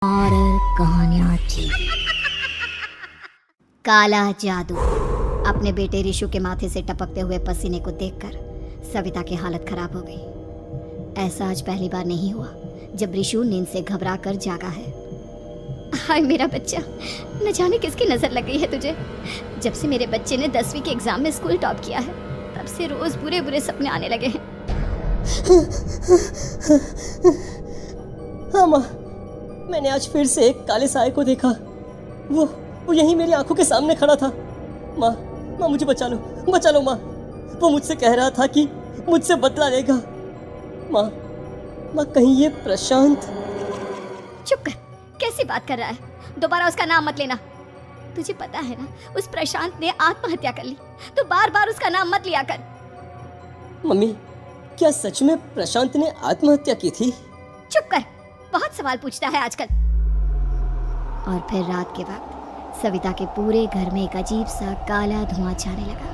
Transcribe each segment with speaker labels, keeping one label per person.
Speaker 1: Horror कहानियाँ थी। काला जादू। अपने बेटे ऋषु के माथे से टपकते हुए पसीने को देखकर सविता की हालत खराब हो गई। ऐसा आज पहली बार नहीं हुआ जब ऋषु नींद से घबरा कर जागा है। हाय मेरा बच्चा, न जाने किसकी नजर लग गई है तुझे। जब से मेरे बच्चे ने 10वीं के एग्जाम में स्कूल टॉप किया है तब से रोज बुरे बुरे सपने आने लगे हैं।
Speaker 2: हाँ माँ, मैंने आज फिर से एक काले साए को देखा। वो यहीं मेरी आंखों के सामने खड़ा था। माँ मुझे बचा लो माँ। वो मुझसे कह रहा था कि मुझसे बदला लेगा। माँ कहीं ये प्रशांत।
Speaker 1: चुप कर, कैसी बात कर रहा है? दोबारा उसका नाम मत लेना। तुझे पता है ना, उस प्रशांत ने आत्महत्या कर ली, तो बार बार उसका नाम मत लिया कर।
Speaker 2: मम्मी, क्या सच में प्रशांत ने आत्महत्या की थी?
Speaker 1: चुप कर, बहुत सवाल पूछता है आजकल। और फिर रात के वक्त सविता के पूरे घर में एक अजीब सा काला धुआं छाने लगा।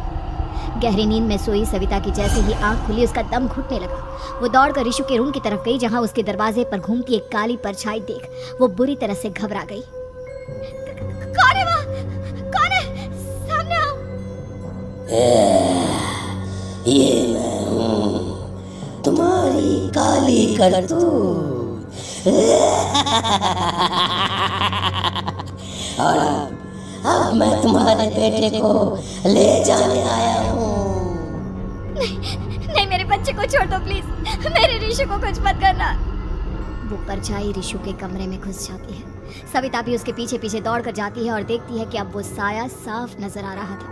Speaker 1: गहरी नींद में सोई सविता की जैसे ही आंख खुली उसका दम घुटने लगा। वो दौड़कर ऋषु के रूम की तरफ गई जहां उसके दरवाजे पर घूमती एक काली परछाई देख वो बुरी तरह से घबरा गई। कौन है वहाँ? कौन है? सामने आओ।
Speaker 2: ये मैं हूँ, तुम्हारी काली करतूत। और अब मैं तुम्हारे बेटे को ले जाने आया हूँ।
Speaker 1: नहीं, मेरे बच्चे को छोड़ दो प्लीज। मेरे ऋषु को कुछ मत करना। वो परछाई ऋषु के कमरे में घुस जाती है। सविता भी उसके पीछे पीछे दौड़कर जाती है और देखती है कि अब वो साया साफ नजर आ रहा था।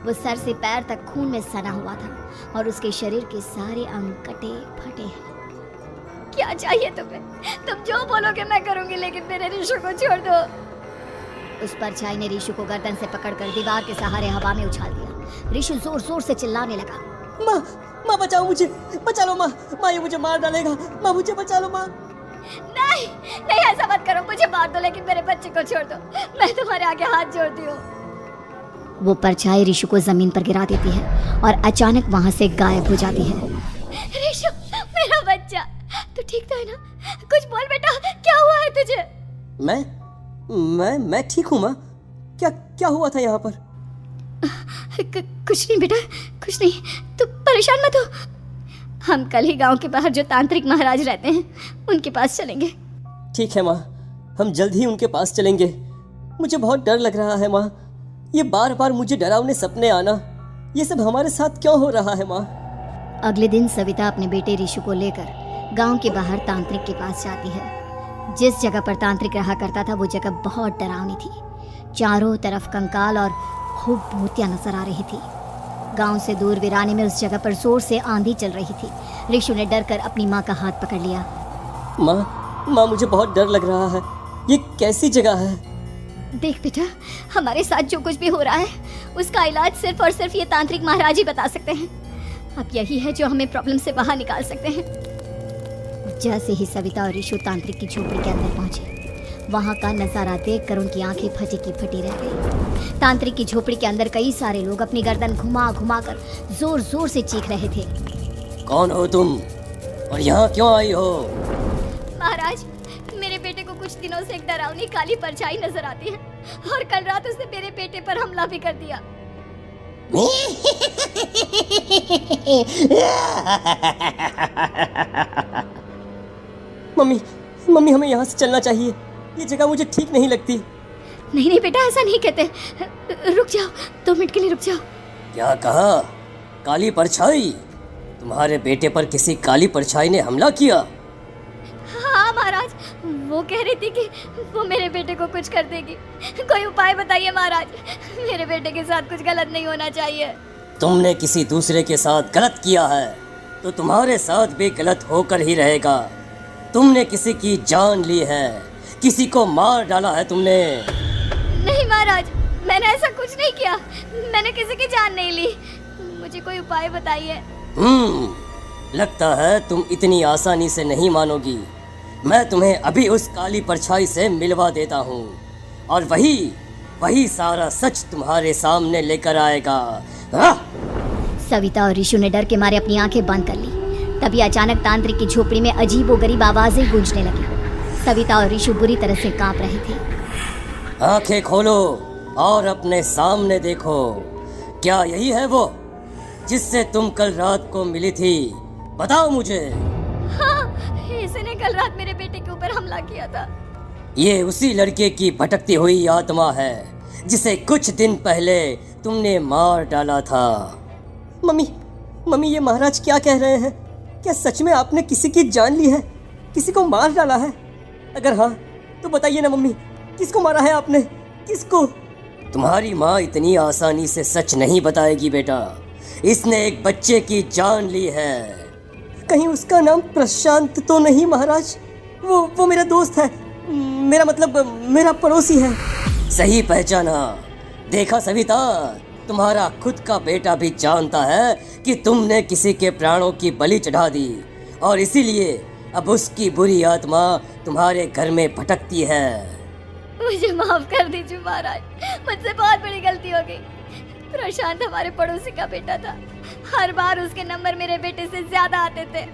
Speaker 1: वो सर से पैर तक खून में सना हुआ था और उसके शरीर के सारे अंग कटे फटे हैं। क्या चाहिए तुम्हें? तुम जो बोलोगे मैं करूंगी, लेकिन मेरे ऋषु को छोड़ दो। उस परछाई ने ऋषु को गर्दन से पकड़कर दीवार के सहारे हवा में उछाल दिया। ऋषु जोर जोर से चिल्लाने लगा।
Speaker 2: माँ बचाओ मुझे, बचा लो माँ, ये मुझे मार डालेगा। माँ मुझे बचा लो माँ।
Speaker 1: नहीं, ऐसा मत करो। मुझे मार दो लेकिन मेरे बच्चे को छोड़ दो। मैं तुम्हारे आगे हाथ जोड़ती हूँ। वो परछाई ऋषु को जमीन पर गिरा देती है और अचानक वहां से गायब हो जाती है। ऋषु, मेरा बच्चा, तू ठीक तो है ना? कुछ बोल बेटा, क्या हुआ है तुझे?
Speaker 2: मैं ठीक हूँ माँ। क्या हुआ था यहाँ पर?
Speaker 1: कुछ नहीं बेटा, कुछ नहीं। तू परेशान मत हो। हम कल ही गांव के बाहर जो तांत्रिक महाराज रहते हैं उनके पास चलेंगे।
Speaker 2: ठीक है माँ, हम जल्द ही उनके पास चलेंगे। मुझे बहुत डर लग रहा है माँ। ये बार बार मुझे डरावने सपने आना, ये सब हमारे साथ क्यों हो रहा है माँ?
Speaker 1: अगले दिन सविता अपने बेटे ऋषु को लेकर गांव के बाहर तांत्रिक के पास जाती है। जिस जगह पर तांत्रिक रहा करता था वो जगह बहुत डरावनी थी। चारों तरफ कंकाल और खूब भूतियां नजर आ रही थी। गांव से दूर वीराने में उस जगह पर जोर से आंधी चल रही थी। ऋषु ने डर कर अपनी माँ का हाथ पकड़ लिया।
Speaker 2: माँ मुझे बहुत डर लग रहा है। ये कैसी जगह है?
Speaker 1: देख बेटा, हमारे साथ जो कुछ भी हो रहा है उसका इलाज सिर्फ और सिर्फ ये तांत्रिक महाराज ही बता सकते हैं। अब यही है जो हमें प्रॉब्लम से बाहर निकाल सकते हैं। जैसे ही सविता और ऋषु तांत्रिक की झोपड़ी के अंदर पहुंचे, वहां का नजारा देखकर उनकी आंखें फटी की फटी रह गई। तांत्रिक की झोपड़ी के अंदर कई सारे लोग अपनी गर्दन घुमा घुमा कर जोर जोर से चीख रहे थे।
Speaker 2: कौन हो तुम और यहाँ क्यों आई हो?
Speaker 1: महाराज, मेरे बेटे को कुछ दिनों से एक डरावनी काली परछाई नजर आती है और कल रात उसने मेरे बेटे पर हमला भी कर दिया।
Speaker 2: मम्मी हमें यहाँ से चलना चाहिए। ये जगह मुझे ठीक नहीं लगती।
Speaker 1: नहीं बेटा, ऐसा नहीं कहते। रुक जाओ, 2 मिनट के लिए रुक जाओ।
Speaker 2: क्या कहा? काली परछाई? तुम्हारे बेटे पर किसी काली परछाई ने हमला किया?
Speaker 1: हाँ महाराज, वो कह रही थी कि वो मेरे बेटे को कुछ कर देगी। कोई उपाय बताइए महाराज, मेरे बेटे के साथ कुछ गलत नहीं होना चाहिए।
Speaker 2: तुमने किसी दूसरे के साथ गलत किया है तो तुम्हारे साथ भी गलत होकर ही रहेगा। तुमने किसी की जान ली है, किसी को मार डाला है तुमने।
Speaker 1: नहीं महाराज, मैंने ऐसा कुछ नहीं किया। मैंने किसी की जान नहीं ली। मुझे कोई उपाय बताइए।
Speaker 2: लगता है तुम इतनी आसानी से नहीं मानोगी। मैं तुम्हें अभी उस काली परछाई से मिलवा देता हूँ और वही सारा सच तुम्हारे सामने लेकर आएगा।
Speaker 1: सविता और ऋषु ने डर के मारे अपनी आंखें बंद कर ली। तभी अचानक तांत्रिक की झोपड़ी में अजीबोगरीब आवाजें गूंजने लगी। सविता और ऋषु बुरी तरह से कांप रहे थे।
Speaker 2: आंखें खोलो और अपने सामने देखो। क्या यही है वो जिससे तुम कल रात को मिली थी? बताओ मुझे।
Speaker 1: हाँ, इसने कल रात मेरे बेटे के ऊपर हमला किया था।
Speaker 2: ये उसी लड़के की भटकती हुई आत्मा है जिसे कुछ दिन पहले तुमने मार डाला था।
Speaker 3: मम्मी ये महाराज क्या कह रहे हैं? क्या सच में आपने किसी की जान ली है? किसी को मार डाला है? अगर हाँ तो बताइए ना मम्मी, किसको मारा है आपने? किसको?
Speaker 2: तुम्हारी माँ इतनी आसानी से सच नहीं बताएगी बेटा। इसने एक बच्चे की जान ली है।
Speaker 3: कहीं उसका नाम प्रशांत तो नहीं महाराज? वो मेरा दोस्त है, मेरा मतलब मेरा पड़ोसी है।
Speaker 2: सही पहचाना। देखा सविता, तुम्हारा खुद का बेटा भी जानता है कि तुमने किसी के प्राणों की बलि चढ़ा दी और इसीलिए अब उसकी बुरी आत्मा तुम्हारे घर में भटकती है।
Speaker 1: मुझे माफ कर दीजिए महाराज, मुझसे बहुत बड़ी गलती हो गई। प्रशांत हमारे पड़ोसी का बेटा था। हर बार उसके नंबर मेरे बेटे से ज्यादा आते थे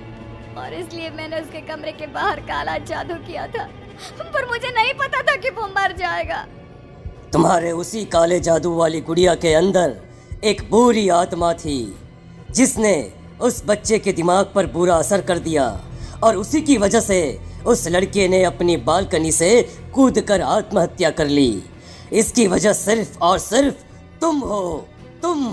Speaker 1: और इसलिए मैंने उसके कमरे के बाहर काला जादू किया था, पर मुझे नहीं पता था कि वो मर जाएगा।
Speaker 2: तुम्हारे उसी काले जादू वाली गुड़िया के अंदर एक बुरी आत्मा थी जिसने उस बच्चे के दिमाग पर बुरा असर कर दिया और उसी की वजह से उस लड़के ने अपनी बालकनी से कूदकर आत्महत्या कर ली। इसकी वजह सिर्फ और सिर्फ तुम हो, तुम।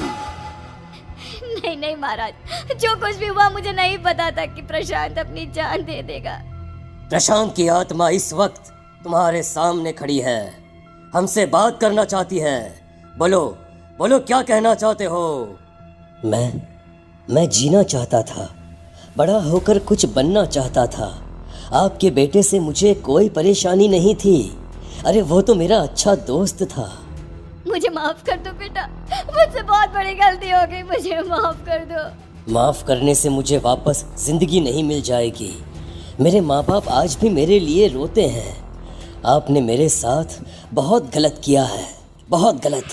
Speaker 1: नहीं महाराज, जो कुछ भी हुआ मुझे नहीं पता था कि प्रशांत अपनी जान दे देगा।
Speaker 2: प्रशांत की आत्मा इस वक्त तुम्हारे सामने खड़ी है, हमसे बात करना चाहती है। बोलो बोलो, क्या कहना चाहते हो? मैं जीना चाहता था, बड़ा होकर कुछ बनना चाहता था। आपके बेटे से मुझे कोई परेशानी नहीं थी। अरे वो तो मेरा अच्छा दोस्त था।
Speaker 1: मुझे माफ कर दो बेटा, मुझसे बहुत बड़ी गलती हो गई, मुझे माफ कर दो।
Speaker 2: माफ करने से मुझे वापस जिंदगी नहीं मिल जाएगी। मेरे माँ बाप आज भी मेरे लिए रोते हैं। आपने मेरे साथ बहुत गलत किया है, बहुत गलत।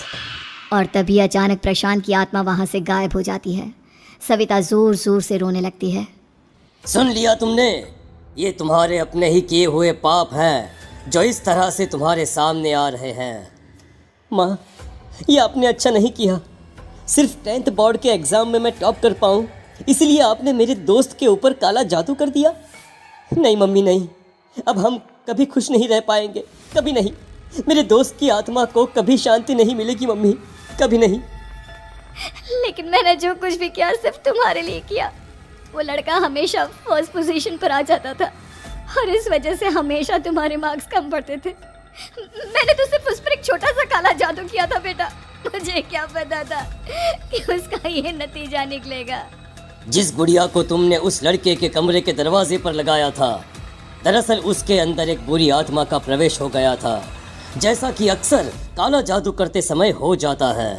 Speaker 1: और तभी अचानक प्रशांत की आत्मा वहां से गायब हो जाती है। सविता जोर जोर से रोने लगती है।
Speaker 2: सुन लिया तुमने? ये तुम्हारे अपने ही किए हुए पाप हैं जो इस तरह से तुम्हारे सामने आ रहे हैं।
Speaker 3: माँ, ये आपने अच्छा नहीं किया। सिर्फ 10th बोर्ड के एग्ज़ाम में मैं टॉप कर पाऊँ इसलिए आपने मेरे दोस्त के ऊपर काला जादू कर दिया। नहीं मम्मी नहीं, अब हम कभी खुश नहीं रह पाएंगे, कभी नहीं। मेरे दोस्त की आत्मा को कभी शांति नहीं मिलेगी मम्मी, कभी नहीं।
Speaker 1: लेकिन मैंने जो कुछ भी किया सिर्फ तुम्हारे लिए किया। वो लड़का हमेशा फर्स्ट पोजीशन पर आ जाता था और इस वजह से हमेशा तुम्हारे मार्क्स कम पड़ते थे। मैंने तो सिर्फ उस पर एक छोटा सा काला जादू किया था बेटा। मुझे क्या पता था कि उसका ये नतीजा निकलेगा।
Speaker 2: जिस गुड़िया को तुमने उस लड़के के कमरे के दरवाजे पर लगाया था, दरअसल उसके अंदर एक बुरी आत्मा का प्रवेश हो गया था, जैसा कि अक्सर काला जादू करते समय हो जाता है।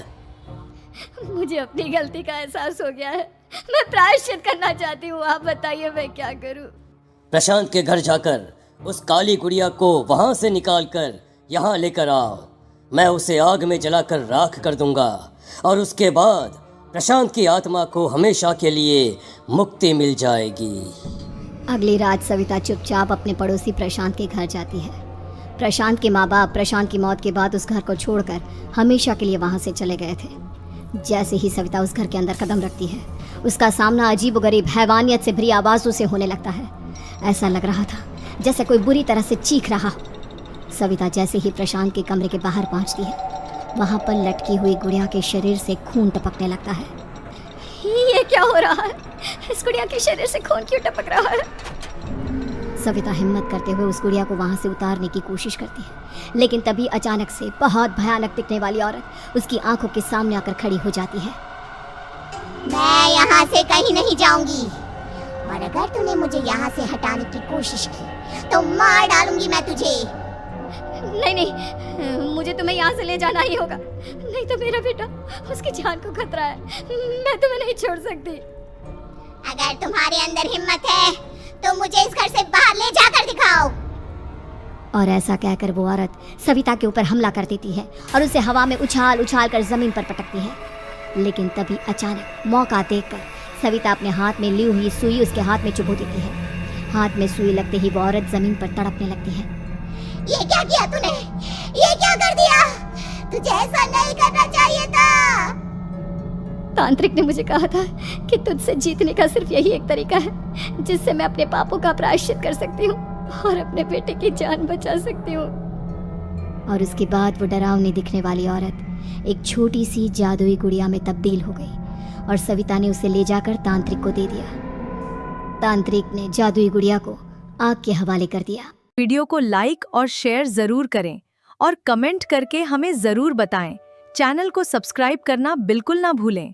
Speaker 1: मुझे अपनी गलती का एहसास हो गया है, मैं प्रायश्चित करना चाहती हूँ। आप बताइए मैं क्या करूँ?
Speaker 2: प्रशांत के घर जाकर उस काली गुड़िया को वहां से निकालकर यहाँ लेकर आओ। मैं उसे आग में जलाकर राख कर दूंगा और उसके बाद प्रशांत की आत्मा को हमेशा के लिए मुक्ति मिल जाएगी।
Speaker 1: अगली रात सविता चुपचाप अपने पड़ोसी प्रशांत के घर जाती है। प्रशांत के माँ बाप प्रशांत की मौत के बाद उस घर को छोड़कर हमेशा के लिए वहाँ से चले गए थे। जैसे ही सविता उस घर के अंदर कदम रखती है, उसका सामना अजीबोगरीब हैवानियत से भरी आवाज़ों से होने लगता है। ऐसा लग रहा था जैसे कोई बुरी तरह से चीख रहा हो। सविता जैसे ही प्रशांत के कमरे के बाहर पहुंचती है, वहां पर लटकी हुई गुड़िया के शरीर से खून टपकने लगता है। ये क्या हो रहा है? इस गुड़िया के शरीर से खून क्यों टपक रहा है? सविता हिम्मत करते हुए उस गुड़िया को वहां से उतारने की कोशिश करती है, लेकिन तभी अचानक से बहुत भयानक दिखने वाली औरत उसकी आंखों के सामने आकर खड़ी हो जाती है।
Speaker 4: मैं यहाँ से कहीं नहीं जाऊंगी और अगर तूने मुझे यहाँ से हटाने की कोशिश की तो मार डालूंगी मैं तुझे।
Speaker 1: नहीं, मुझे तुम्हें यहाँ से ले जाना ही होगा, नहीं तो मेरा बेटा, उसकी जान को खतरा है। मैं तुम्हें नहीं छोड़ सकती।
Speaker 4: अगर तुम्हारे अंदर हिम्मत है तो मुझे इस घर से बाहर ले जाकर दिखाओ।
Speaker 1: और ऐसा कहकर वो औरत सविता के ऊपर हमला कर देती है और उसे हवा में उछाल उछाल कर जमीन पर पटकती है। लेकिन तभी अचानक मौका देखकर सविता अपने हाथ में ली हुई सुई उसके हाथ में चुभो देती है। हाथ में सुई लगते ही वो औरत जमीन पर तड़पने लगती है।
Speaker 4: ये क्या किया तूने? ये क्या कर दिया? तुझे ऐसा नहीं करना चाहिए था।
Speaker 1: तांत्रिक ने मुझे कहा था कि तुझसे जीतने का सिर्फ यही एक तरीका है जिससे मैं अपने पापों का प्रायश्चित कर सकती हूँ और अपने बेटे की जान बचा सकती हूँ। और उसके बाद वो डरावनी दिखने वाली औरत एक छोटी सी जादुई गुड़िया में तब्दील हो गई और सविता ने उसे ले जाकर तांत्रिक को दे दिया। तांत्रिक ने जादुई गुड़िया को आग के हवाले कर दिया।
Speaker 5: वीडियो को लाइक और शेयर जरूर करें और कमेंट करके हमें जरूर बताएं। चैनल को सब्सक्राइब करना बिल्कुल ना भूलें।